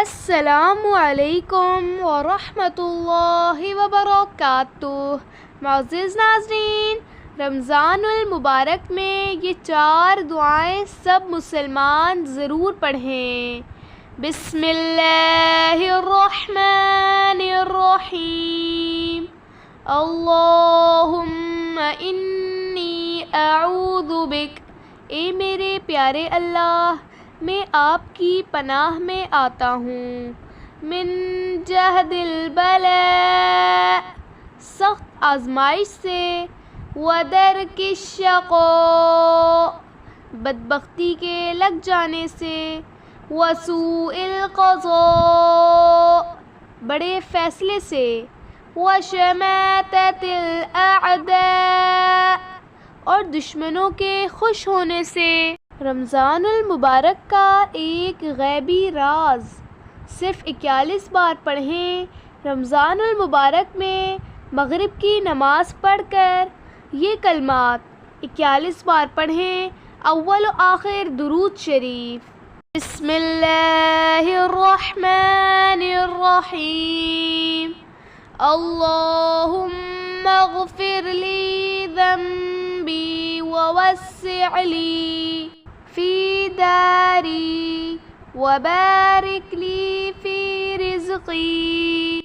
السلام علیکم ورحمۃ اللہ وبرکاتہ۔ معزز ناظرین، رمضان المبارک میں یہ 4 دعائیں سب مسلمان ضرور پڑھیں۔ بسم اللہ الرحمن الرحیم۔ اللہم انی اعوذ بک، اے میرے پیارے اللہ، میں آپ کی پناہ میں آتا ہوں۔ من جہد البلاء، سخت آزمائش سے، ودرک الشقاء، بدبختی کے لگ جانے سے، وسوء القضاء، بڑے فیصلے سے، وشماتۃ الاعداء، اور دشمنوں کے خوش ہونے سے۔ رمضان المبارک کا ایک غیبی راز، صرف 41 بار پڑھیں۔ رمضان المبارک میں مغرب کی نماز پڑھ کر یہ کلمات 41 بار پڑھیں، اول و آخر درود شریف۔ بسم اللہ الرحمن الرحیم۔ اللہم اغفر لی ذنبی ووسع لی فی داری وبارک لی فی رزقی